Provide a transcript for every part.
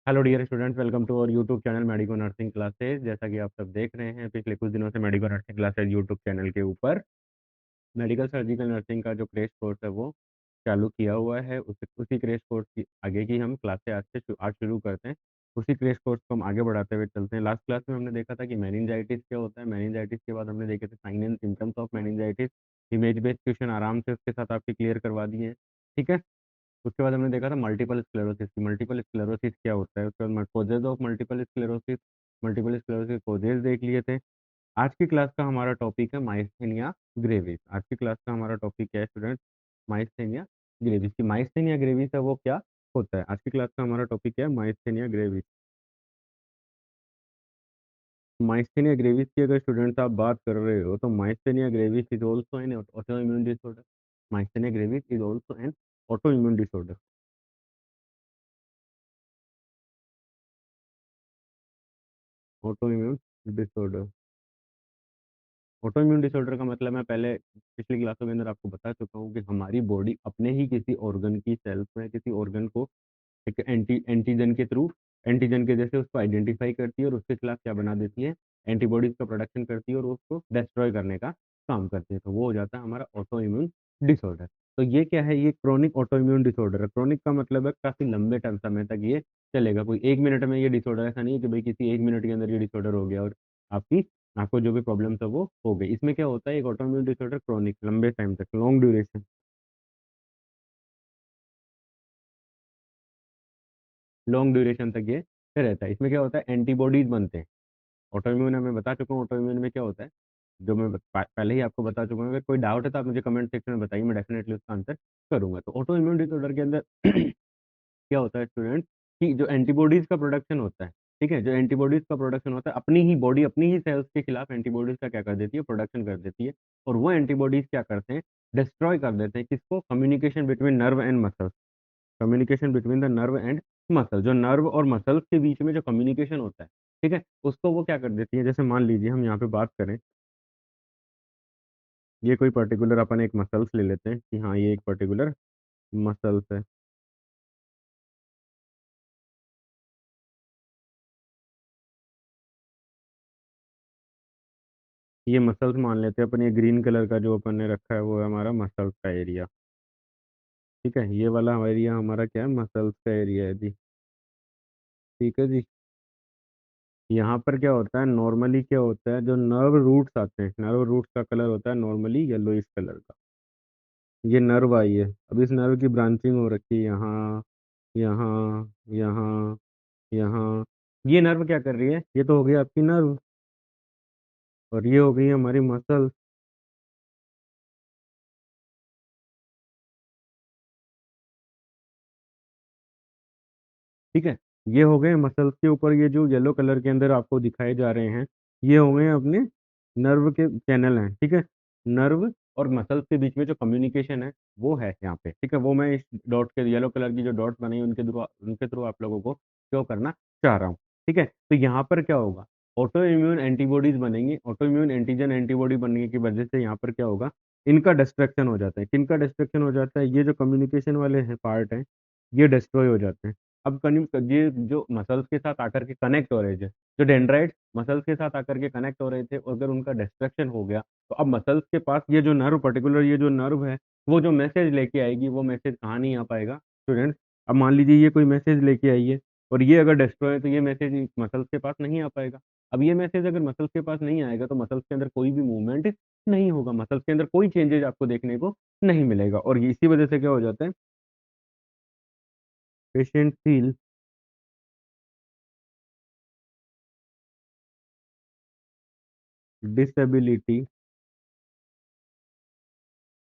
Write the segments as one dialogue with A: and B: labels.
A: Hello dear students, welcome to our YouTube channel medico nursing classes. जैसा कि आप सब देख रहे हैं, पिछले कुछ दिनों से medico nursing classes YouTube channel के ऊपर मेडिकल सर्जिकल नर्सिंग का जो क्रैश कोर्स है वो चालू किया हुआ है। उसी क्रैश कोर्स की आगे की हम क्लासें आज शुरू करते हैं। उसी क्रैश कोर्स को हम आगे बढ़ाते हुए चलते हैं। लास्ट क्लास में हमने देखा था कि मेनिंजाइटिस क्या होता है। मेनिंजाइटिस के बाद हमने देखे थे sign and symptoms of meningitis. Image based question आराम से उसके साथ आपके क्लियर करवा दिए हैं। ठीक है। उसके बाद हमने देखा था मल्टीपल स्क्लेरोसिस की। मल्टीपल स्क्लेरोसिस क्या होता है, उसके बाद causes of multiple sclerosis causes देख लिए थे। आज की क्लास का हमारा टॉपिक है माइस्थेनिया ग्रेविस। आज की क्लास का हमारा टॉपिक क्या है स्टूडेंट? माइस्थेनिया ग्रेविस की। माइस्थेनिया ग्रेविस है वो क्या होता है? आज की क्लास का हमारा टॉपिक क्या है? Myasthenia gravis. माइस्थेनिया ग्रेविस की अगर स्टूडेंट्स आप बात कर रहे हो तो myasthenia gravis is also an auto immune disorder. Myasthenia gravis is also an auto immune disorder. Auto immune disorder. Auto immune disorder का मतलब मैं पहले पिछली क्लासों के अंदर आपको बता चुका हूँ कि हमारी बॉडी अपने ही किसी ऑर्गन की सेल्स में किसी ऑर्गन को एक एंटीजन के थ्रू, एंटीजन के जैसे उसको आइडेंटिफाई करती है और उसके खिलाफ क्या बना देती है? एंटीबॉडीज का प्रोडक्शन करती है और उसको डिस्ट्रॉय करने का काम करती है। तो वो हो जाता है हमारा ऑटो इम्यून डिसऑर्डर। तो ये क्या है? ये क्रोनिक ऑटो इम्यून डिसऑर्डर है। क्रोनिक का मतलब है काफी लंबे टाइम समय तक ये चलेगा। कोई एक मिनट में ये डिसऑर्डर ऐसा नहीं है कि भाई किसी एक मिनट के अंदर ये डिसऑर्डर हो गया और आपकी आपको जो भी प्रॉब्लम था वो हो गई। इसमें क्या होता है? एक ऑटो इम्यून डिसऑर्डर क्रोनिक, लंबे टाइम तक, लॉन्ग ड्यूरेशन, लॉन्ग ड्यूरेशन तक ये रहता है। इसमें क्या होता है? एंटीबॉडीज बनते हैं। ऑटो इम्यून में मैं बता चुका हूँ ऑटो इम्यून में क्या होता है, जो मैं पहले ही आपको बता चुका हूँ। अगर कोई डाउट है तो आप मुझे कमेंट सेक्शन में बताइए, मैं डेफिनेटली उसका आंसर करूंगा। तो ऑटो इम्यून डिसऑर्डर के अंदर क्या होता है स्टूडेंट, कि जो एंटीबॉडीज का प्रोडक्शन होता है, ठीक है, जो एंटीबॉडीज का प्रोडक्शन होता है, अपनी ही बॉडी अपनी ही सेल्स के खिलाफ एंटीबॉडीज का क्या कर देती है? प्रोडक्शन कर देती है। और वो एंटीबॉडीज क्या करते हैं? डिस्ट्रॉय कर देते हैं किसको? Communication between nerve and muscle. Communication between the nerve and muscle, जो नर्व और मसल्स के बीच में जो कम्युनिकेशन होता है, ठीक है, उसको वो क्या कर देती है? जैसे मान लीजिए हम यहाँ पे बात करें, ये कोई पर्टिकुलर अपन एक मसल्स ले लेते हैं कि हाँ ये एक पर्टिकुलर मसल्स है। ये मसल्स मान लेते हैं अपन। ये ग्रीन कलर का जो अपन ने रखा है वो है हमारा मसल्स का एरिया। ठीक है, ये वाला एरिया हमारा क्या है? मसल्स का एरिया है जी। ठीक है जी। यहाँ पर क्या होता है नॉर्मली? क्या होता है, जो नर्व रूट्स आते हैं, नर्व रूट्स का कलर होता है नॉर्मली येलोइश कलर का। ये नर्व आई है। अब इस नर्व की ब्रांचिंग हो रखी है यहाँ, यहाँ, यहाँ, यहाँ। ये नर्व क्या कर रही है? ये तो हो गई आपकी नर्व, और ये हो गई हमारी मसल। ठीक है, ये हो गए मसल्स के ऊपर। ये जो येलो कलर के अंदर आपको दिखाए जा रहे हैं, ये हो गए अपने नर्व के चैनल हैं। ठीक है, नर्व और मसल्स के बीच में जो कम्युनिकेशन है वो है यहाँ पे। ठीक है, वो मैं इस डॉट के, येलो कलर की जो डॉट बनी है उनके थ्रू आप लोगों को शो करना चाह रहा हूँ। ठीक है, तो यहाँ पर क्या होगा? ऑटो इम्यून एंटीबॉडीज बनेंगी। ऑटो इम्यून एंटीजन एंटीबॉडी बनने की वजह से यहाँ पर क्या होगा? इनका डिस्ट्रक्शन हो जाता है। किनका डिस्ट्रक्शन हो जाता है? ये जो कम्युनिकेशन वाले हैं पार्ट हैं, ये डिस्ट्रॉय हो जाते हैं। अब ये जो मसल्स के साथ आकर के कनेक्ट हो रहे थे, जो डेंड्राइट मसल्स के साथ आकर के कनेक्ट हो रहे थे, अगर उनका डिस्ट्रक्शन हो गया तो अब मसल्स के पास ये जो नर्व, पर्टिकुलर ये जो नर्व है, वो जो मैसेज लेके आएगी, वो मैसेज कहाँ नहीं आ पाएगा स्टूडेंट? अब मान लीजिए ये कोई मैसेज लेके आई है और ये अगर डिस्ट्रॉय है तो ये मैसेज मसल्स के पास नहीं आ पाएगा। अब ये मैसेज अगर मसल्स के पास नहीं आएगा तो मसल्स के अंदर कोई भी मूवमेंट नहीं होगा, मसल्स के अंदर कोई चेंजेस आपको देखने को नहीं मिलेगा। और इसी वजह से क्या हो जाता है? Patient feel disability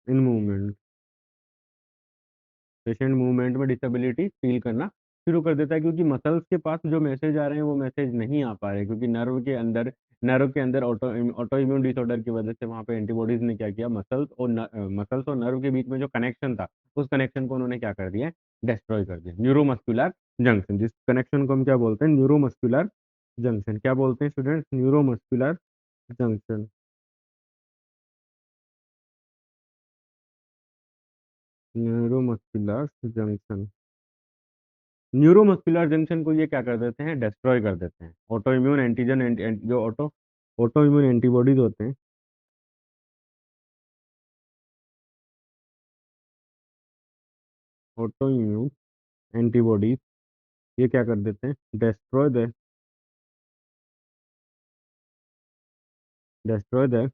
A: in movement. Patient movement में डिसेबिलिटी फील करना शुरू कर देता है, क्योंकि मसल्स के पास जो मैसेज आ रहे हैं वो मैसेज नहीं आ पा रहे, क्योंकि नर्व के अंदर ऑटो इम्यून डिसऑर्डर की वजह से वहाँ पे एंटीबॉडीज ने क्या किया? मसल्स और नर्व के बीच में जो कनेक्शन था, उस कनेक्शन को उन्होंने क्या कर दिया? डिस्ट्रॉय कर दिया। न्यूरोमस्कुलर जंक्शन, जिस कनेक्शन को हम क्या बोलते हैं? Neuromuscular junction. क्या बोलते हैं students? Neuromuscular junction. Neuromuscular junction. Neuromuscular junction को ये क्या कर देते हैं, डिस्ट्रॉय कर देते हैं। ऑटो इम्यून एंटीजन जो ऑटो इम्यून एंटीबॉडीज होते हैं, ऑटो इम्यून एंटीबॉडीज, ये क्या कर देते हैं, destroy the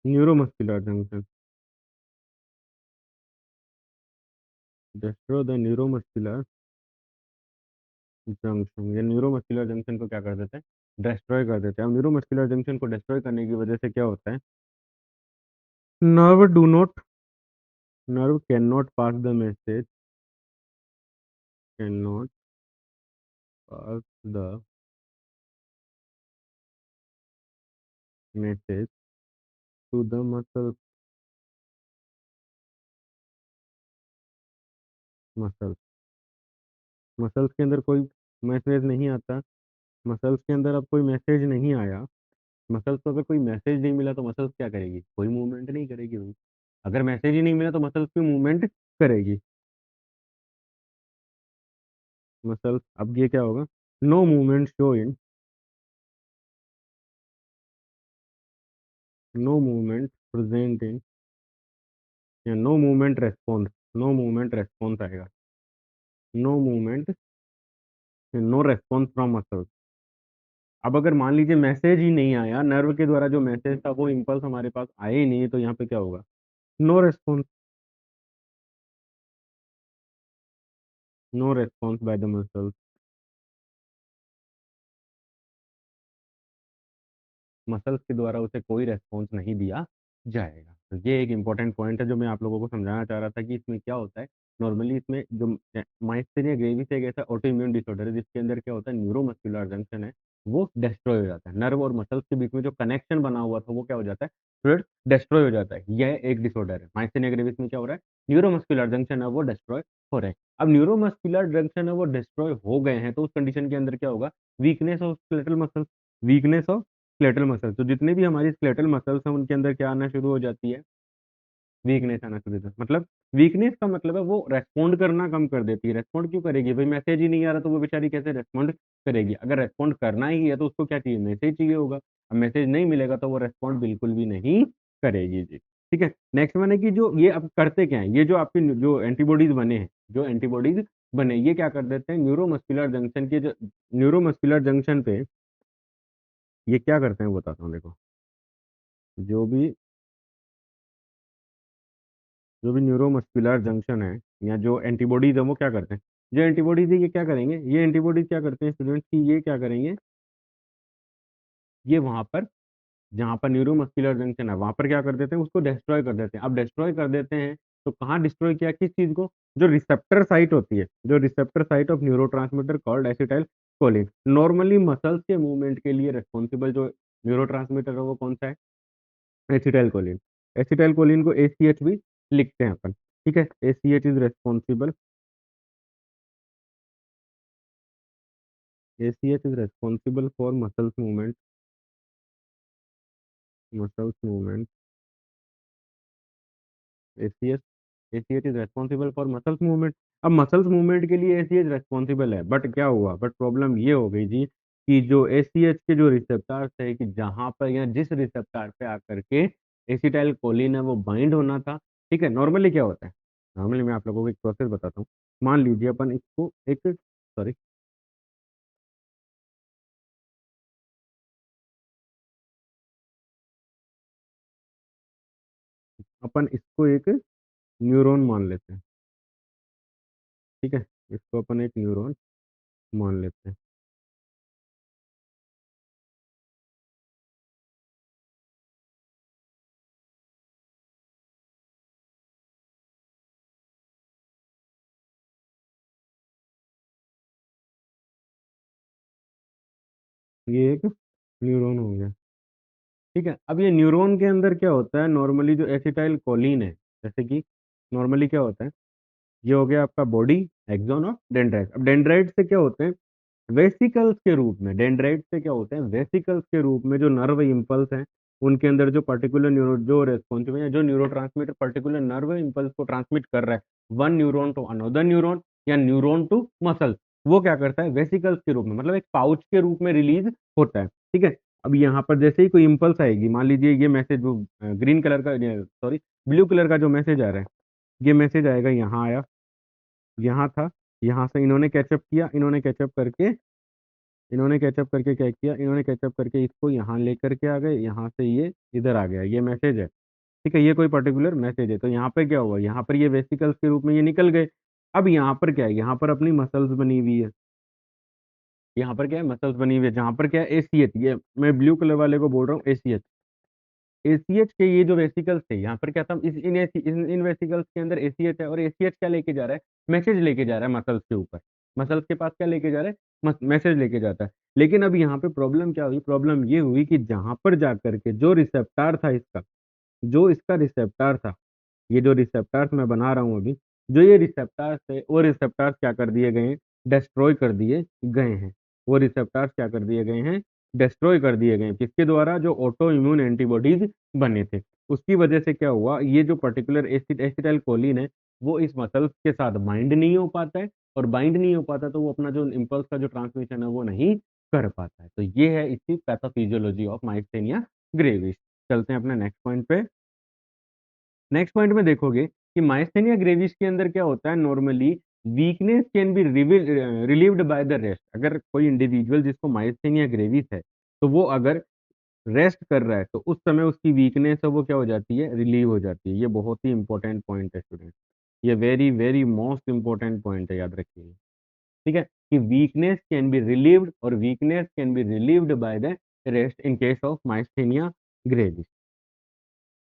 A: neuromuscular junction, destroy the neuromuscular junction. ये न्यूरोमस्कुलर जंक्शन को क्या कर देते हैं, डिस्ट्रॉय कर देते हैं। अब न्यूरोमस्कुलर जंक्शन को डिस्ट्रॉय करने की वजह से क्या होता है, nerve do not nerve can not pass the message, can not pass the message to the muscles. Muscles के अंदर कोई मैसेज नहीं आता, मसल्स के अंदर अब कोई मैसेज नहीं आया, मसल्स को अगर कोई मैसेज नहीं मिला तो मसल्स क्या करेगी, कोई मूवमेंट नहीं करेगी भाई। अगर मैसेज ही नहीं मिला तो मसल्स क्यों मूवमेंट करेगी, मसल्स। अब ये क्या होगा, no movement shown, no movement present in, या no movement response, no movement response आएगा, no movement, no response from muscles. अब अगर मान लीजिए मैसेज ही नहीं आया, नर्व के द्वारा जो मैसेज था वो इम्पल्स हमारे पास आए ही नहीं, तो यहाँ पे क्या होगा, no response, no response by the muscles. Muscles के द्वारा उसे कोई रेस्पॉन्स नहीं दिया जाएगा। तो ये एक इंपॉर्टेंट पॉइंट है जो मैं आप लोगों को समझाना चाह रहा था कि इसमें क्या होता है। नॉर्मली इसमें जो माइस्थेनिया ग्रेविस एक ऐसा ऑटो इम्यून डिसऑर्डर है जिसके अंदर क्या होता है, न्यूरोमस्कुलर जंक्शन है वो डिस्ट्रॉय हो जाता है, नर्व और मसल्स के बीच में जो कनेक्शन बना हुआ था वो क्या हो जाता है, फिर डिस्ट्रॉय हो जाता है। यह एक डिसऑर्डर है। माइस्थेनिया ग्रेविस में क्या हो रहा है, न्यूरोमस्कुलर जंक्शन है वो डिस्ट्रॉय हो रहे हैं। अब न्यूरोमस्कुलर जंक्शन है वो डिस्ट्रॉय हो गए हैं तो उस कंडीशन के अंदर क्या होगा, weakness of skeletal muscle, weakness of skeletal muscle. तो जितने भी हमारी स्केलेटल मसल्स हैं उनके अंदर क्या आना शुरू हो जाती है, वीकनेस आना शुरू होता है। मतलब वीकनेस का मतलब है वो रेस्पॉन्ड करना कम कर देती है। रेस्पॉन्ड क्यों करेगी भाई, मैसेज ही नहीं आ रहा तो वो बेचारी कैसे रेस्पॉन्ड करेगी। अगर रेस्पॉन्ड करना ही है तो उसको क्या चाहिए, मैसेज चाहिए होगा। अब मैसेज नहीं मिलेगा तो वो रेस्पॉन्ड बिल्कुल भी नहीं करेगी जी। ठीक है, नेक्स्ट मैंने कि जो ये अब करते क्या है, ये जो आपके जो एंटीबॉडीज बने हैं, जो एंटीबॉडीज बने ये क्या कर देते हैं, न्यूरोमस्कुलर जंक्शन के जो न्यूरोमस्कुलर जंक्शन पे ये क्या करते हैं वो बताता हूँ देखो। जो भी जो भी न्यूरोमस्कुलर जंक्शन है या जो एंटीबॉडीज है वो क्या करते हैं, जो एंटीबॉडीज है ये क्या करेंगे, ये एंटीबॉडीज क्या करते हैं स्टूडेंट्स की, ये क्या करेंगे, ये वहां पर जहाँ पर न्यूरोमस्कुलर जंक्शन है वहां पर क्या कर देते हैं, उसको डिस्ट्रॉय कर देते हैं। अब डिस्ट्रॉय कर देते हैं तो कहाँ डिस्ट्रॉय किया, किस चीज को, जो रिसेप्टर साइट होती है, जो receptor site of neurotransmitter called acetyl choline. Normally muscles के मूवमेंट के लिए रिस्पॉन्सिबल जो न्यूरोट्रांसमीटर है वो कौन सा है, एसिटाइल कोलिन। एसिटाइल कोलिन को एसीएच भी लिखते हैं अपन। ठीक है, ACH is responsible, ACH is responsible for muscles movement, ACH, ACH is responsible for muscles movement। अब मसल्स मूवमेंट के लिए ACH रेस्पॉन्सिबल है, बट क्या हुआ, बट प्रॉब्लम ये हो गई जी कि जो ACH के जो रिसेप्टर्स है कि जहां पर या जिस रिसेप्टर पे आकर के एसिटाइल कोलिन है वो बाइंड होना था। ठीक है, नॉर्मली क्या होता है, नॉर्मली मैं आप लोगों को एक प्रोसेस बताता हूँ। मान लीजिए अपन इसको एक, सॉरी, अपन इसको एक न्यूरॉन मान लेते हैं। ठीक है, इसको अपन एक न्यूरॉन मान लेते हैं। ये एक न्यूरॉन हो गया। ठीक है, अब ये न्यूरॉन के अंदर क्या होता है, नॉर्मली जो एसिटाइल कोलिन है, जैसे कि नॉर्मली क्या होता है, ये हो गया आपका बॉडी एक्सॉन और डेंड्राइट। अब डेंड्राइट से क्या होते हैं, वेसिकल्स के रूप में, डेंड्राइट से क्या होते हैं, वेसिकल्स के रूप में जो नर्व इंपल्स हैं उनके अंदर जो पर्टिकुलर न्यूरो जो रेस्पॉन्सिबल है, जो neuro transmitter particular nerve impulse को ट्रांसमिट कर रहा है one neuron to another neuron, या न्यूरॉन टू मसल, वो क्या करता है, वेसिकल्स के रूप में, मतलब एक पाउच के रूप में रिलीज होता है। ठीक है, अब यहाँ पर जैसे ही कोई इम्पल्स आएगी, मान लीजिए ये मैसेज वो ग्रीन कलर का, सॉरी ब्लू कलर का जो मैसेज आ रहा है, ये मैसेज आएगा, यहाँ आया, यहाँ था, यहाँ से इन्होंने कैचअप किया, इन्होंने कैचअप करके क्या किया, इन्होंने कैचअप करके इसको यहाँ लेकर के आ गए, यहाँ से ये इधर आ गया, ये मैसेज है। ठीक है, ये कोई पर्टिकुलर मैसेज है, तो यहाँ पे क्या हुआ, यहाँ पर ये वेसिकल्स के रूप में ये निकल गए। अब यहाँ पर क्या है, यहाँ पर अपनी मसल्स बनी हुई है, यहाँ पर क्या है, मसल्स बनी हुई है, जहाँ पर क्या है, एसीएच, ये मैं ब्लू कलर वाले को बोल रहा हूँ, एसीएच। एसीएच के ये जो वेसिकल्स थे, यहाँ पर क्या था, इन वेसिकल्स के अंदर एसीएच है, और एसीएच क्या लेके जा रहा है, मैसेज लेके जा रहा है मसल्स के ऊपर, मसल्स के पास क्या लेके जा रहा है, मैसेज लेके जाता है। लेकिन अब यहाँ पे प्रॉब्लम क्या हुई, प्रॉब्लम ये हुई कि जहां पर जाकर के जो रिसेप्टार था इसका, जो इसका रिसेप्टार था, ये जो रिसेप्टार्स मैं बना रहा हूँ अभी, जो ये रिसेप्टार्स है, वो रिसेप्टार्स क्या कर दिए गए हैं, डिस्ट्रॉय कर दिए गए हैं। वो रिसेप्टार्स क्या कर दिए गए हैं, डिस्ट्रॉय कर दिए गए हैं, किसके द्वारा, जो ऑटो इम्यून एंटीबॉडीज बने थे, उसकी वजह से क्या हुआ, ये जो पर्टिकुलर एसिटाइल कोलिन है, वो इस मसल्स के साथ बाइंड नहीं हो पाता है, और बाइंड नहीं हो पाता तो वो अपना जो इम्पल्स का जो ट्रांसमिशन है वो नहीं कर पाता है। तो ये है इसकी पैथोफिजियोलॉजी ऑफ माइस्थेनिया ग्रेविस। चलते हैं अपने नेक्स्ट पॉइंट पे। नेक्स्ट पॉइंट में देखोगे कि माइस्थेनिया ग्रेविस के अंदर क्या होता है, normally weakness can be relieved by the rest. अगर कोई इंडिविजुअल जिसको माइस्थेनिया ग्रेविस है, तो वो अगर रेस्ट कर रहा है, तो उस समय उसकी वीकनेस है वो क्या हो जाती है, रिलीव हो जाती है। ये बहुत ही इंपॉर्टेंट पॉइंट है स्टूडेंट, ये very very most important point है, याद रखिए। ठीक है, कि वीकनेस कैन बी रिलीव्ड, और weakness can be relieved by the rest in case of myasthenia gravis.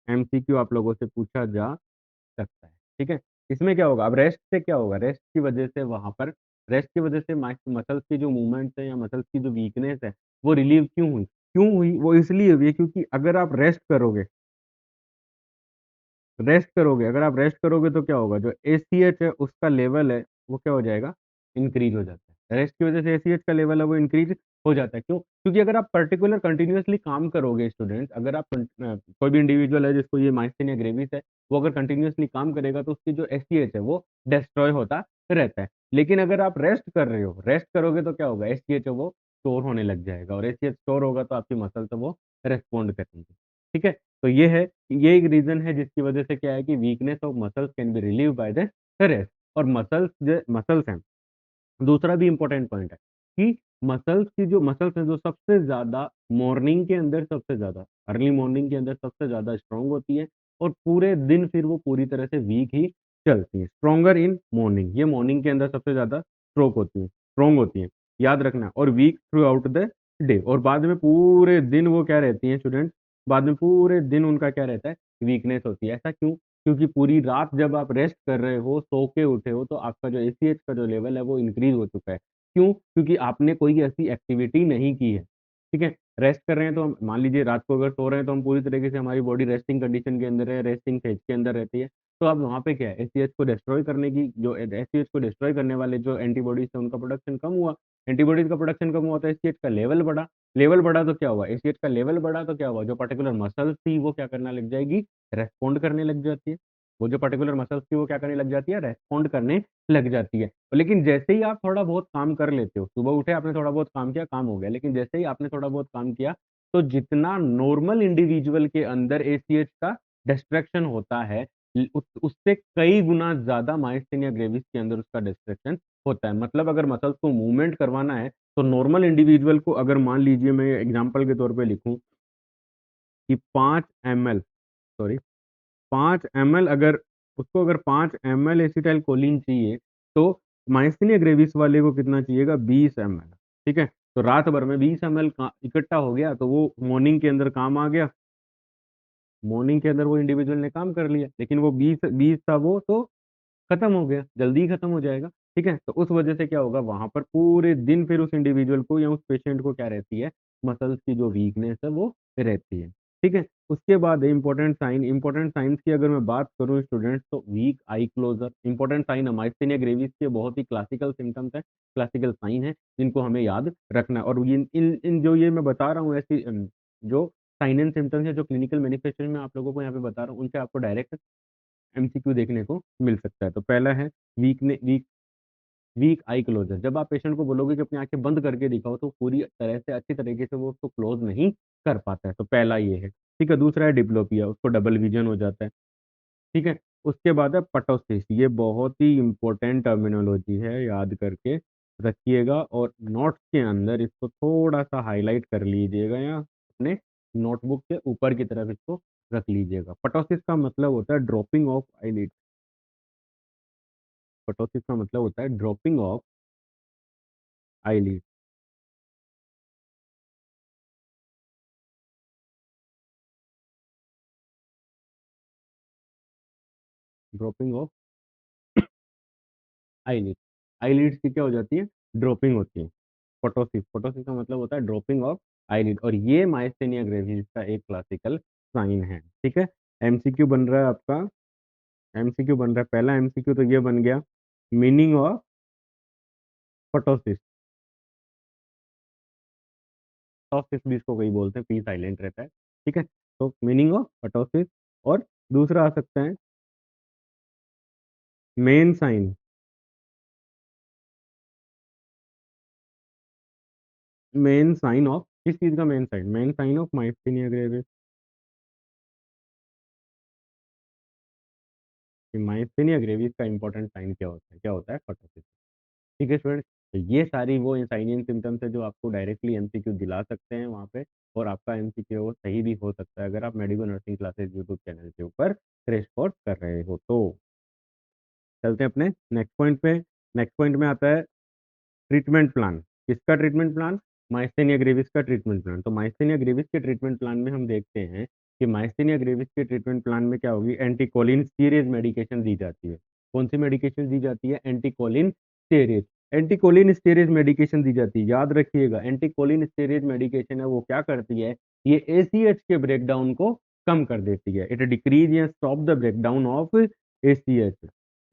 A: MCQ आप लोगों से पूछा जा सकता है। ठीक है, इसमें क्या होगा, अब रेस्ट से क्या होगा, रेस्ट की वजह से वहां पर, रेस्ट की वजह से मसल्स की जो मूवमेंट्स है या मसल्स की जो वीकनेस है, वो रिलीव क्यों हुई, वो इसलिए हुई है क्योंकि अगर आप रेस्ट करोगे, अगर आप रेस्ट करोगे तो क्या होगा, जो एसीएच है उसका लेवल है वो क्या हो जाएगा, इंक्रीज हो जाता है। रेस्ट की वजह से एसीएच का लेवल है वो इंक्रीज हो जाता है। क्यों, क्योंकि अगर आप पर्टिकुलर कंटिन्यूअसली काम करोगे स्टूडेंट, अगर आप कोई भी इंडिविजुअल है जिसको ये माइस्थेनिया ग्रेविस है, वो अगर कंटिन्यूअसली काम करेगा तो उसकी जो एसीएच है वो डिस्ट्रॉय होता रहता है। लेकिन अगर आप रेस्ट कर रहे हो, रेस्ट करोगे तो क्या होगा, एसीएच है वो स्टोर होने लग जाएगा, और एसीएच स्टोर होगा तो आपकी मसल से वो रेस्पॉन्ड करेंगे। ठीक है, तो ये है, ये एक रीजन है जिसकी वजह से क्या है कि weakness of muscles can be relieve bye the rest. और मसल्स जो मसल्स हैं, दूसरा भी इंपॉर्टेंट पॉइंट है कि मसल्स हैं जो सबसे ज्यादा मॉर्निंग के अंदर, सबसे ज्यादा अर्ली मॉर्निंग के अंदर सबसे ज्यादा स्ट्रांग होती है, और पूरे दिन फिर वो पूरी तरह से वीक ही चलती है। स्ट्रॉन्गर इन मॉर्निंग, ये मॉर्निंग के अंदर सबसे ज्यादा स्ट्रोंग होती है, याद रखना। और weak throughout the day, और बाद में पूरे दिन वो क्या रहती है स्टूडेंट, बाद में पूरे दिन उनका क्या रहता है, वीकनेस होती है। ऐसा क्यों, क्योंकि पूरी रात जब आप रेस्ट कर रहे हो, सो के उठे हो, तो आपका जो एसीएच का जो लेवल है वो इंक्रीज हो चुका है। क्यों, क्योंकि आपने कोई ऐसी एक्टिविटी नहीं की है। ठीक है, रेस्ट कर रहे हैं तो हम, मान लीजिए रात को अगर सो रहे हैं तो हम पूरी तरीके से, हमारी बॉडी रेस्टिंग कंडीशन के अंदर है, रेस्टिंग फेज के अंदर रहती है। तो अब वहाँ पे क्या है, एसीएच को डिस्ट्रॉय करने की, जो एसीएच को डिस्ट्रॉय करने वाले जो एंटीबॉडीज थे उनका प्रोडक्शन कम हुआ, एंटीबॉडीज का प्रोडक्शन कम हुआ तो एसीएच का लेवल बढ़ा, लेवल बढ़ा तो क्या हुआ, एसीएच का लेवल बढ़ा तो क्या हुआ, जो पर्टिकुलर मसल्स थी वो क्या करना लग जाएगी, रेस्पॉन्ड करने लग जाती है। वो जो पर्टिकुलर मसल्स थी वो क्या करने लग जाती है, रेस्पॉन्ड करने लग जाती है। लेकिन जैसे ही आप थोड़ा बहुत काम कर लेते हो, सुबह उठे आपने थोड़ा बहुत काम किया, काम हो गया, लेकिन जैसे ही आपने थोड़ा बहुत काम किया, तो जितना नॉर्मल इंडिविजुअल के अंदर एसीएच का डिस्ट्रैक्शन होता है, उससे कई गुना ज्यादा माइस्थेनिया ग्रेविस के अंदर उसका डिस्ट्रैक्शन होता है। मतलब अगर मसल्स को मूवमेंट करवाना है, तो नॉर्मल इंडिविजुअल को, अगर मान लीजिए मैं एग्जांपल के तौर पे लिखूं कि 5 ml, सॉरी 5 ml, अगर उसको अगर 5 ml एसिटाइल कोलिन चाहिए, तो माइस्थेनिया ग्रेविस वाले को कितना चाहिएगा, 20 ml। ठीक है, तो रात भर में 20 ml इकट्ठा हो गया, तो वो मॉर्निंग के अंदर काम आ गया, मॉर्निंग के अंदर वो इंडिविजुअल ने काम कर लिया, लेकिन वो 20 था वो तो खत्म हो गया, जल्दी ही खत्म हो जाएगा। ठीक है, तो उस वजह से क्या होगा, वहां पर पूरे दिन फिर उस इंडिविजुअल को या उस पेशेंट को क्या रहती है, मसल्स की जो वीकनेस है वो रहती है। ठीक है, उसके बाद इंपॉर्टेंट साइंस की अगर मैं बात करूं स्टूडेंट्स, तो weak eye closure important sign है, माइस्थेनिया ग्रेविस के बहुत ही क्लासिकल सिम्टम्स है, क्लासिकल साइन है, जिनको हमें याद रखना है। और इन जो ये मैं बता रहा हूँ, ऐसी जो साइन एंड सिम्टम्स है, जो क्लिनिकल मैनिफेस्टेशन में आप लोगों को यहाँ पे बता रहा हूँ, उनसे आपको डायरेक्ट एमसीक्यू देखने को मिल सकता है। तो पहला है वीक वीक आई क्लोजर, जब आप पेशेंट को बोलोगे कि अपनी आंखें बंद करके दिखाओ तो पूरी तरह से अच्छी तरीके से वो उसको क्लोज नहीं कर पाता है। तो पहला ये है, ठीक है। दूसरा है डिप्लोपिया, उसको डबल विजन हो जाता है, ठीक है। उसके बाद है पटोसिस, ये बहुत ही इंपॉर्टेंट टर्मिनोलॉजी है, याद करके रखिएगा और नोट्स के अंदर इसको थोड़ा सा हाईलाइट कर लीजिएगा या अपने नोटबुक के ऊपर की तरफ इसको रख लीजिएगा। पटोसिस का मतलब होता है ड्रॉपिंग ऑफ आईलिड। पटोसिस का मतलब होता है dropping of eyelid. Dropping of eyelid, eyelids की क्या हो जाती है, ड्रॉपिंग होती है। पटोसिस, पटोसिस का मतलब होता है ड्रॉपिंग ऑफ आईलिड, और ये माइस्थेनिया ग्रेविस का एक क्लासिकल साइन है, ठीक है। एमसीक्यू बन रहा है आपका, एमसीक्यू बन रहा है, पहला एमसीक्यू तो ये बन गया, मीनिंग ऑफ पटोसिस। टॉसिस भी इसको कहीं बोलते हैं, पी साइलेंट रहता है, ठीक है। तो मीनिंग ऑफ पटोसिस, और दूसरा आ सकता है main sign, main sign of किस चीज का main sign, main sign of myasthenia gravis. Myasthenia gravis का इंपॉर्टेंट साइन क्या होता है, क्या होता है, पटोसिस, ठीक है स्टूडेंट। तो ये सारी वो साइन एंड सिम्टम्स है जो आपको डायरेक्टली एमसीक्यू दिला सकते हैं वहाँ पे, और आपका एमसीक्यू सही भी हो सकता है अगर आप medical nursing classes YouTube channel के ऊपर क्रैश कोर्स कर रहे हो तो। चलते हैं अपने नेक्स्ट पॉइंट पे। नेक्स्ट पॉइंट में आता है ट्रीटमेंट प्लान। किसका ट्रीटमेंट प्लान, माइस्थेनिया ग्रेविस का ट्रीटमेंट प्लान। तो माइस्थेनिया ग्रेविस के ट्रीटमेंट प्लान में हम देखते हैं कि माइस्थेनिया ग्रेविस के ट्रीटमेंट प्लान में क्या होगी, एंटीकोलिन स्टीरेज मेडिकेशन दी जाती है। कौन सी मेडिकेशन दी जाती है, एंटीकोलिन स्टेरेज, एंटीकोलिन स्टेरेज मेडिकेशन दी जाती है। याद रखिएगा, एंटीकोलिन स्टेरेज मेडिकेशन है वो क्या करती है, ये एसीएच के ब्रेकडाउन को कम कर देती है। इट डिक्रीज या stop the breakdown of ACH,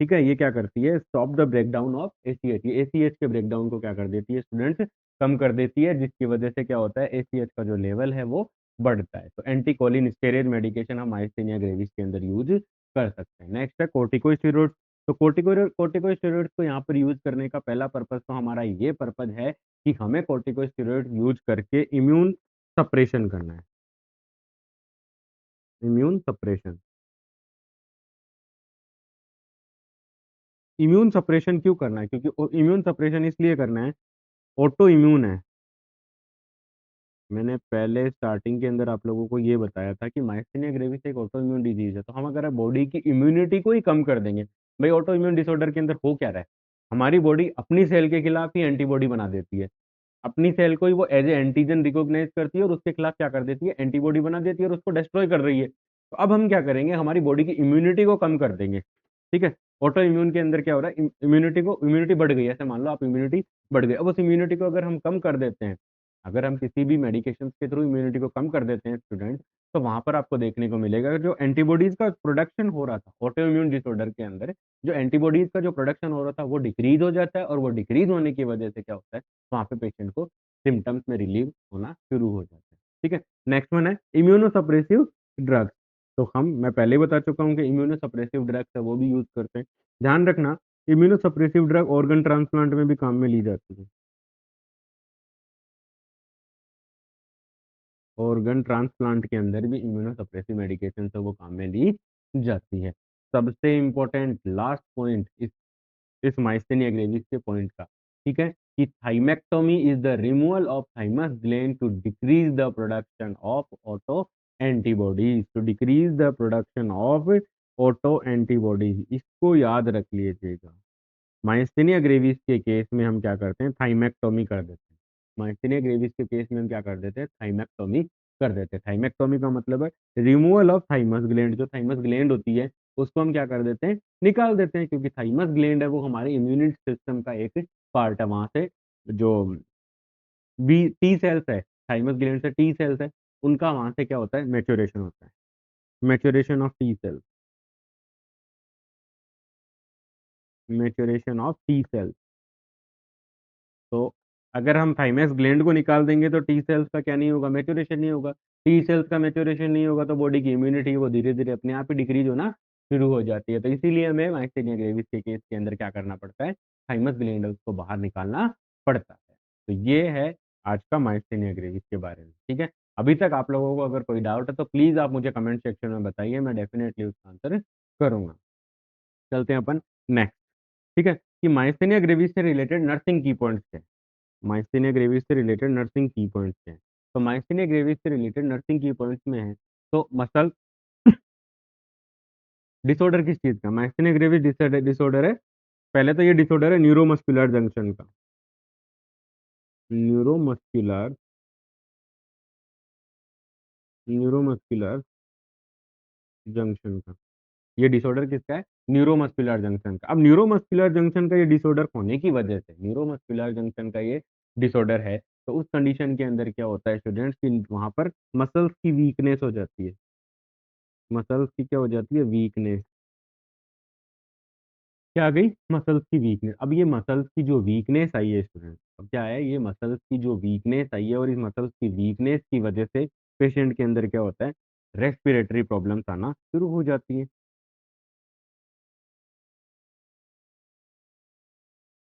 A: ठीक है। ये क्या करती है, stop the breakdown of ACH, ये एसीएच के ब्रेकडाउन को क्या कर देती है स्टूडेंट्स, कम कर देती है, जिसकी वजह से क्या होता है, एसीएच का जो लेवल है वो बढ़ता है। तो एंटीकोलिन स्टेरॉइड मेडिकेशन हम माइस्थेनिया ग्रेविस के अंदर यूज कर सकते हैं। नेक्स्ट है कोर्टिकोस्टेरॉइड। तो कोर्टिकोस्टेरॉइड को यहाँ पर यूज करने का पहला पर्पज तो हमारा ये पर्पज है कि हमें कोर्टिकोस्टेरॉइड यूज करके इम्यून सप्रेशन करना है, इम्यून सप्रेशन। इम्यून सप्रेशन क्यों करना है, क्योंकि इम्यून सप्रेशन इसलिए करना है, ऑटो इम्यून है। मैंने पहले स्टार्टिंग के अंदर आप लोगों को ये बताया था कि माइस्थेनिया ग्रेविस एक ऑटो इम्यून डिजीज है। तो हम अगर बॉडी की इम्यूनिटी को ही कम कर देंगे, भाई ऑटो इम्यून डिसऑर्डर के अंदर हो क्या रहा है, हमारी बॉडी अपनी सेल के खिलाफ ही एंटीबॉडी बना देती है, अपनी सेल को ही वो एज ए एंटीजन रिकॉग्नाइज करती है और उसके खिलाफ क्या कर देती है, एंटीबॉडी बना देती है और उसको डिस्ट्रॉय कर रही है। तो अब हम क्या करेंगे, हमारी बॉडी की इम्यूनिटी को कम कर देंगे, ठीक है। ऑटो इम्यून के अंदर क्या हो रहा है, इम्यूनिटी बढ़ गई है, ऐसे मान लो आप इम्यूनिटी बढ़ गई। अब उस इम्यूनिटी को अगर हम कम कर देते हैं, अगर हम किसी भी मेडिकेशन के थ्रू इम्यूनिटी को कम कर देते हैं स्टूडेंट, तो वहां पर आपको देखने को मिलेगा जो एंटीबॉडीज का प्रोडक्शन हो रहा था ऑटो इम्यून डिसऑर्डर के अंदर, जो एंटीबॉडीज का जो प्रोडक्शन हो रहा था वो डिक्रीज हो जाता है, और वो डिक्रीज होने की वजह से क्या होता है, वहां पे पेशेंट को सिम्टम्स में रिलीव होना शुरू हो जाता है, ठीक है। नेक्स्ट वन है इम्यूनोसप्रेसिव ड्रग्स। तो हम मैं पहले ही बता चुका हूँ कि इम्यूनोसप्रेसिव ड्रग्स है वो भी यूज करते हैं। ध्यान रखना, इम्यूनोसप्रेसिव ड्रग ऑर्गन ट्रांसप्लांट में भी काम में ली जाती है, ऑर्गन ट्रांसप्लांट के अंदर भी इम्यूनोसप्रेसिव मेडिकेशन से वो काम में ली जाती है। सबसे इंपॉर्टेंट लास्ट पॉइंट इस माइस्थेनिया ग्रेविस के पॉइंट का, ठीक है, कि thymectomy is the removal of thymus gland to decrease the production of auto antibodies, to decrease the production of auto antibodies, इसको याद रख लीजिएगा। माइस्थेनिया ग्रेविस के केस में हम क्या करते हैं, थाइमेक्टोमी कर देते हैं। माइस्थेनिया ग्रेविस के केस में हम क्या कर देते हैं, थाइमेक्टोमी कर देते हैं। थाइमेक्टोमी का मतलब है रिमूवल ऑफ थाइमस ग्लैंड, जो थाइमस ग्लैंड होती है उसको हम क्या कर देते हैं, निकाल देते हैं, क्योंकि थाइमस ग्लैंड है वो हमारे इम्यूनिटी सिस्टम का एक पार्ट है। वहां से जो बी टी सेल्स है, थाइमस ग्लैंड से टी सेल्स है, उनका वहां से क्या होता है, मेच्योरेशन होता है, maturation of T cells, maturation of T cells. तो अगर हम थाइमस ग्लैंड को निकाल देंगे तो टी सेल्स का क्या नहीं होगा, मेच्योरेशन नहीं होगा। टी सेल्स का मेच्योरेशन नहीं होगा तो बॉडी की इम्यूनिटी वो धीरे धीरे अपने आप ही डिक्रीज होना शुरू हो जाती है। तो इसीलिए हमें माइस्थेनिया ग्रेविस के केस के अंदर क्या करना पड़ता है, थाइमस ग्लैंड है उसको बाहर निकालना पड़ता है। तो ये है आज का माइस्थेनिया ग्रेविस के बारे में, ठीक है। अभी तक आप लोगों को अगर कोई डाउट है तो प्लीज आप मुझे कमेंट सेक्शन में बताइए, मैं डेफिनेटली उसका आंसर करूंगा। चलते हैं अपन नेक्स्ट, ठीक है, कि माइस्थेनिया ग्रेविस से रिलेटेड नर्सिंग की पॉइंट्स क्या है। माइस्थेनिया ग्रेविस से रिलेटेड नर्सिंग की पॉइंट्स क्या है। तो माइस्थेनिया ग्रेविस से रिलेटेड नर्सिंग की पॉइंट्स में है, तो मसल डिसऑर्डर किस चीज का, माइस्थेनिया ग्रेविस डिसऑर्डर है, पहले तो ये डिसऑर्डर है न्यूरोमस्कुलर जंक्शन का, न्यूरोमस्कुलर न्यूरोमस्कुलर जंक्शन का, ये डिसऑर्डर किसका है, न्यूरोमस्कुलर जंक्शन का। अब न्यूरोमस्कुलर जंक्शन का ये डिसऑर्डर होने की वजह से, न्यूरोमस्कुलर जंक्शन का ये डिसऑर्डर है, तो उस कंडीशन के अंदर क्या होता है स्टूडेंट्स की वहां पर मसल्स की वीकनेस हो जाती है, मसल्स की क्या हो जाती है, वीकनेस। क्या आ गई, मसल्स की वीकनेस। अब ये मसल्स की जो वीकनेस आई है स्टूडेंट, अब क्या है, ये मसल्स की जो वीकनेस आई है और इस मसल्स की वीकनेस की वजह से पेशेंट के अंदर क्या होता है, रेस्पिरेटरी प्रॉब्लम्स आना शुरू हो जाती है,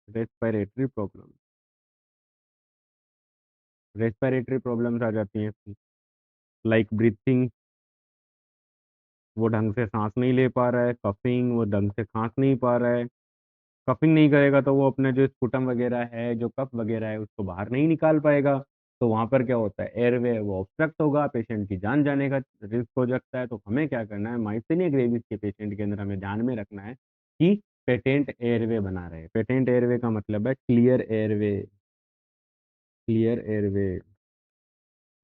A: रेस्पिरेटरी प्रॉब्लम, रेस्पिरेटरी प्रॉब्लम्स आ जाती हैं, लाइक ब्रीथिंग, वो ढंग से सांस नहीं ले पा रहा है, कफिंग, वो ढंग से खांस नहीं पा रहा है, कफिंग नहीं करेगा तो वो अपने जो स्पुटम वगैरह है, जो कफ वगैरह है, उसको बाहर नहीं निकाल पाएगा। तो वहां पर क्या होता है, एयरवे वो ऑब्स्ट्रक्ट होगा, पेशेंट की जान जाने का रिस्क हो सकता है। तो हमें क्या करना है, माइस्थेनिया ग्रेविस के पेशेंट के अंदर हमें ध्यान में रखना है कि पेटेंट एयरवे बना रहे। पेटेंट एयरवे का मतलब है क्लियर एयरवे, क्लियर एयरवे,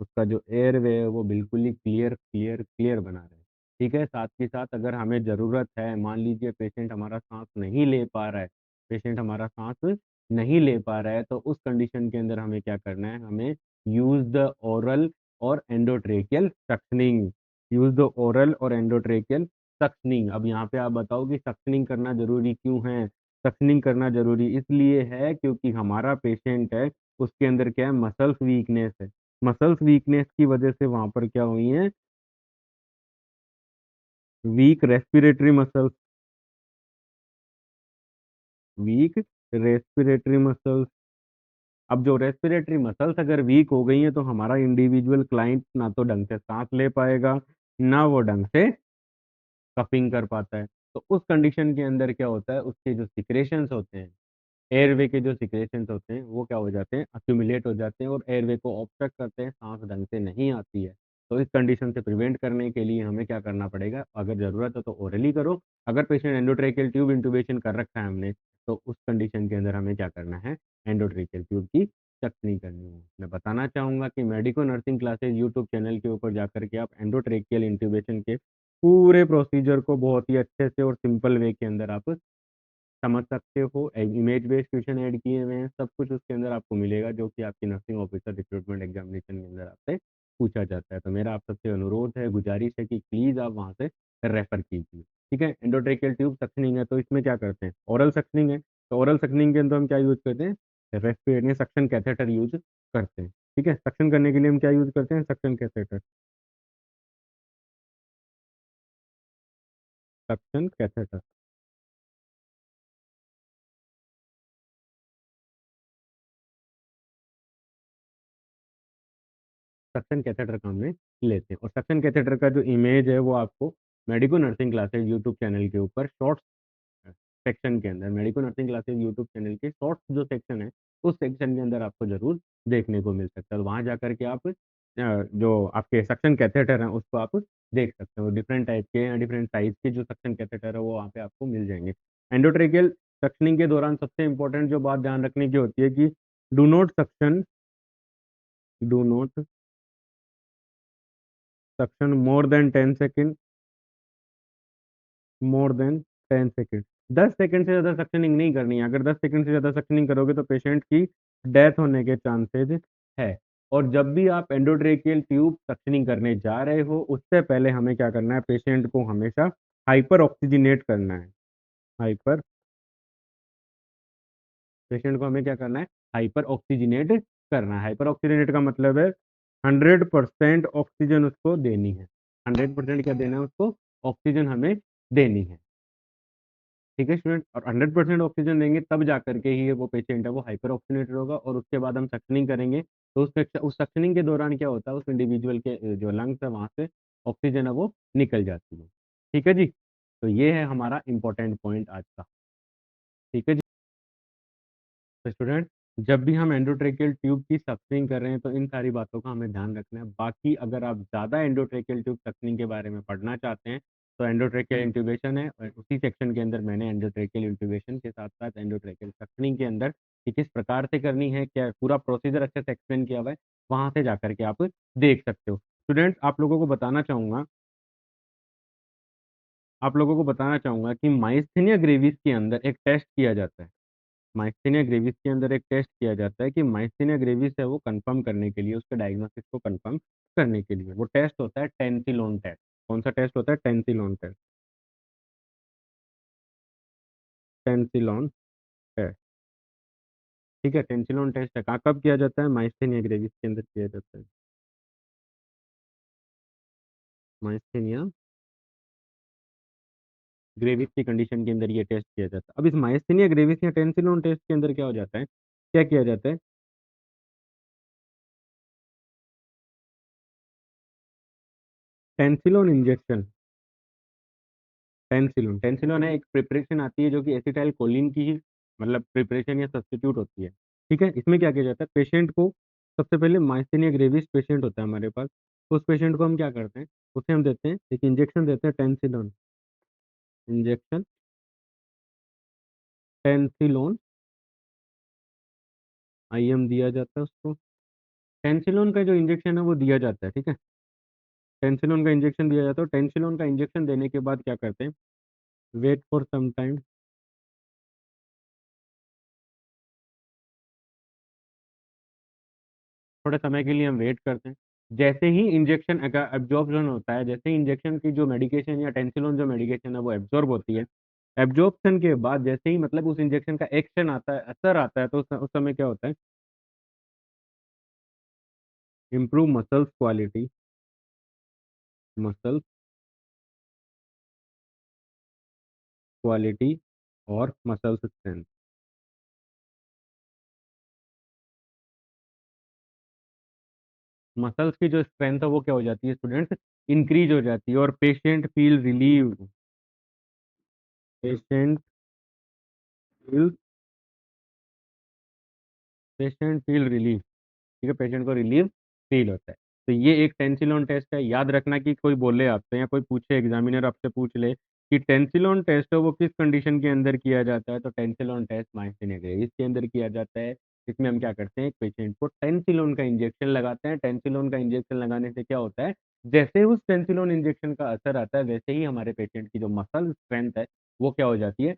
A: उसका जो एयरवे है वो बिल्कुल ही क्लियर क्लियर क्लियर बना रहे, ठीक है। साथ ही साथ अगर हमें ज़रूरत है, मान लीजिए पेशेंट हमारा सांस नहीं ले पा रहा है, पेशेंट हमारा सांस नहीं ले पा रहा है, तो उस कंडीशन के अंदर हमें क्या करना है, हमें यूज द ओरल और endotracheal suctioning, use the oral और एंडोट्रेकियल सक्शनिंग। अब यहाँ पे आप बताओ कि सक्शनिंग करना जरूरी क्यों है। सक्शनिंग करना जरूरी इसलिए है क्योंकि हमारा पेशेंट है, उसके अंदर क्या है, मसल्स वीकनेस है, मसल्स वीकनेस की वजह से वहां पर क्या हुई है, weak respiratory muscles, weak respiratory muscles. अब जो रेस्पिरेटरी मसल्स अगर वीक हो गई हैं तो हमारा इंडिविजुअल क्लाइंट ना तो ढंग से सांस ले पाएगा, ना वो ढंग से कफिंग कर पाता है। तो उस कंडीशन के अंदर क्या होता है, उसके जो सिक्रेशंस होते हैं, एयरवे के जो सिक्रेशंस होते हैं वो क्या हो जाते हैं, अक्यूमुलेट हो जाते हैं और एयरवे को ऑब्स्ट्रक्ट करते हैं, सांस ढंग से नहीं आती है। तो इस कंडीशन से प्रिवेंट करने के लिए हमें क्या करना पड़ेगा, अगर ज़रूरत हो तो ओरली करो, अगर पेशेंट एंडोट्रेकियल ट्यूब इंटूबेशन कर रखा है हमने, तो उस कंडीशन के अंदर हमें क्या करना है, एंडोट्रेकियल ट्यूब की चटनी करनी है। मैं बताना चाहूँगा कि medico nursing classes YouTube channel के ऊपर जाकर के आप एंडोट्रेकियल इंटूबेशन के पूरे प्रोसीजर को बहुत ही अच्छे से और सिंपल वे के अंदर आप समझ सकते हो। इमेज बेस्ड क्वेश्चन ऐड किए हुए हैं, सब कुछ उसके अंदर आपको मिलेगा जो कि आपकी नर्सिंग ऑफिसर रिक्रूटमेंट एग्जामिनेशन के अंदर आपसे पूछा जाता है। तो मेरा आप सबसे अनुरोध है, गुजारिश है कि प्लीज़ आप वहाँ से रेफर कीजिए, ठीक है। एंडोट्रेकियल ट्यूब सक्शनिंग है तो इसमें क्या करते हैं, ओरल सक्शनिंग है, तो ओरल सक्शनिंग के अंदर हम क्या यूज करते हैं, रेस्पिरेटरी सक्शन कैथेटर यूज करते हैं, ठीक है। सक्शन करने के लिए हम क्या यूज करते हैं, suction catheter, suction catheter, suction catheter काम में लेते हैं। और सक्शन कैथेटर का जो इमेज है वो आपको medico nursing classes YouTube channel के ऊपर शॉर्ट्स सेक्शन के अंदर, medico nursing classes YouTube channel के शॉर्ट्स जो सेक्शन है, उस सेक्शन के अंदर आपको जरूर देखने को मिल सकता है। तो वहाँ जाकर के आप जो आपके सक्शन कैथेटर हैं उसको आप देख सकते हो, डिफरेंट टाइप के या डिफरेंट साइज के जो सक्शन कैथेटर है वो वहाँ पे आपको मिल जाएंगे। एंडोट्रेकियल सक्शनिंग के दौरान सबसे इंपॉर्टेंट जो बात ध्यान रखने की होती है कि do not suction, do not suction more than 10 second, more than 10 second, 10 second से ज़्यादा सक्शनिंग नहीं करनी है। अगर 10 सेकेंड से ज़्यादा सक्शनिंग करोगे तो पेशेंट की डेथ होने के चांसेस है। और जब भी आप एंडोट्रेकियल ट्यूब सक्शनिंग करने जा रहे हो उससे पहले हमें क्या करना है, पेशेंट को हमेशा हाइपर ऑक्सीजनेट करना है, हाइपर, पेशेंट को हमें क्या करना है, हाइपर ऑक्सीजनेट करना है। हाइपर ऑक्सीजनेट का मतलब है 100% ऑक्सीजन उसको देनी है, 100% क्या देना है उसको, ऑक्सीजन हमें देनी है। ठीक है स्टूडेंट, और 100% ऑक्सीजन देंगे तब जा करके ही वो पेशेंट है वो हाइपर ऑक्सीनेटेड होगा, और उसके बाद हम सक्शनिंग करेंगे, तो उस सक्शनिंग के दौरान क्या होता है, उस इंडिविजुअल के जो लंग्स है वहां से ऑक्सीजन है वो निकल जाती है। ठीक है जी, तो ये है हमारा इंपॉर्टेंट पॉइंट आज का। ठीक है जी। तो स्टूडेंट, जब भी हम एंडोट्रेकियल ट्यूब की सक्शनिंग कर रहे हैं तो इन सारी बातों का हमें ध्यान रखना है। बाकी अगर आप ज़्यादा एंडोट्रेकियल ट्यूब सक्शनिंग के बारे में पढ़ना चाहते हैं तो एंडोट्रेकियल इंट्यूबेशन है, और उसी सेक्शन के अंदर मैंने एंडोट्रेकियल इंट्यूबेशन के साथ साथ एंडोट्रेकियल सक्शनिंग के अंदर कि किस प्रकार से करनी है, क्या पूरा प्रोसीजर अच्छे से एक्सप्लेन किया हुआ है, वहां से जा करके आप देख सकते हो। स्टूडेंट, आप लोगों को बताना चाहूंगा कि माइस्थेनिया ग्रेविस के अंदर एक टेस्ट किया जाता है। माइस्थेनिया ग्रेविस के अंदर एक टेस्ट किया जाता है कि माइस्थेनिया ग्रेविस है वो कंफर्म करने के लिए, उसके डायग्नोसिस को कंफर्म करने के लिए वो टेस्ट होता है टेंसिलोन टेस्ट। कौन सा टेस्ट होता है? Tensilon test. Tensilon test. ठीक है, टेंसिलोन टेस्ट है, कहाँ कब किया जाता है? माइस्थेनिया ग्रेविस के अंदर किया जाता है। माइस्थेनिया ग्रेविस की कंडीशन के अंदर ये टेस्ट किया जाता है। अब इस माइस्थेनिया ग्रेविस या टेंसिलोन टेस्ट के अंदर क्या हो जाता है, क्या किया जाता है? Tensilon injection. टेंसिलोन टेंसिलोन है, एक प्रिपरेशन आती है जो कि एसिटाइल कोलिन की ही मतलब प्रिपरेशन या सब्स्टिट्यूट होती है। ठीक है, इसमें क्या किया जाता है, पेशेंट को सबसे पहले माइस्थेनिया ग्रेविस पेशेंट होता है हमारे पास, उस पेशेंट को हम क्या करते हैं, उसे हम देते हैं एक इंजेक्शन देते हैं टेंसिलोन इंजेक्शन। टेंसिलोन आईएम दिया जाता है उसको। टेंसिलोन का जो इंजेक्शन है वो दिया जाता है। ठीक है, टेंसिलोन का इंजेक्शन दिया जाता है, टेंसिलोन का इंजेक्शन देने के बाद क्या करते हैं, वेट फॉर सम टाइम, थोड़े समय के लिए हम वेट करते हैं। जैसे ही इंजेक्शन एब्जॉर्प्शन होता है, जैसे ही इंजेक्शन की जो मेडिकेशन या टेंसिलोन जो मेडिकेशन है वो एब्जॉर्ब होती है, एब्जॉर्प्शन के बाद जैसे ही मतलब उस इंजेक्शन का एक्शन आता है, असर आता है, तो उस समय क्या होता है, improve muscles quality, muscle quality और मसल स्ट्रेंथ। मसल्स की जो स्ट्रेंथ है वो क्या हो जाती है स्टूडेंट्स, इंक्रीज हो जाती है, और patient feel patient feel relieve. ठीक है, पेशेंट को रिलीफ फील होता है। तो ये एक टेंसिलोन टेस्ट है। याद रखना कि कोई बोले आपसे या कोई पूछे, एग्जामिनर आपसे पूछ ले कि टेंसिलोन टेस्ट है वो किस कंडीशन के अंदर किया जाता है, तो टेंसिलोन टेस्ट माइस्थेनिया ग्रेविस के अंदर किया जाता है। इसमें हम क्या करते हैं, एक पेशेंट को टेंसिलोन का इंजेक्शन लगाते हैं। टेंसिलोन का इंजेक्शन लगाने से क्या होता है, जैसे ही उस टेंसिलोन इंजेक्शन का असर आता है वैसे ही हमारे पेशेंट की जो मसल स्ट्रेंथ है वो क्या हो जाती है,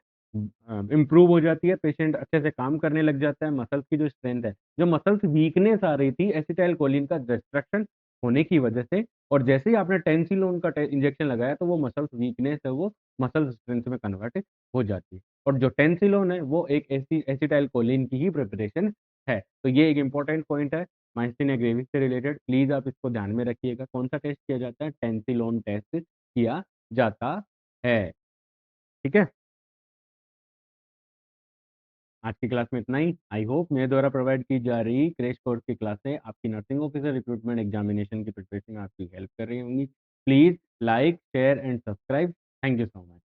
A: इम्प्रूव हो जाती है, पेशेंट अच्छे से काम करने लग जाता है। मसल्स की जो स्ट्रेंथ है, जो मसल्स वीकनेस आ रही थी एसिटाइल कोलिन का डिस्ट्रक्शन होने की वजह से, और जैसे ही आपने टेंसिलोन का इंजेक्शन लगाया तो वो मसल्स वीकनेस है वो मसल स्ट्रेंथ में कन्वर्ट हो जाती है। और जो टेंसिलोन है वो एक ऐसी एसिटाइल कोलिन की ही प्रिपरेशन है। तो ये एक इंपॉर्टेंट पॉइंट है माइस्थेनिया ग्रेविस से रिलेटेड, प्लीज आप इसको ध्यान में रखिएगा। कौन सा टेस्ट किया जाता है? टेंसिलोन टेस्ट किया जाता है। ठीक है, आज की क्लास में इतना ही। आई होप मेरे द्वारा प्रोवाइड की जा रही क्रैश कोर्स की क्लासें आपकी नर्सिंग ऑफिसर रिक्रूटमेंट एग्जामिनेशन की प्रिपरेशन में आपकी हेल्प कर रही होंगी। Please like share and subscribe. Thank you so much.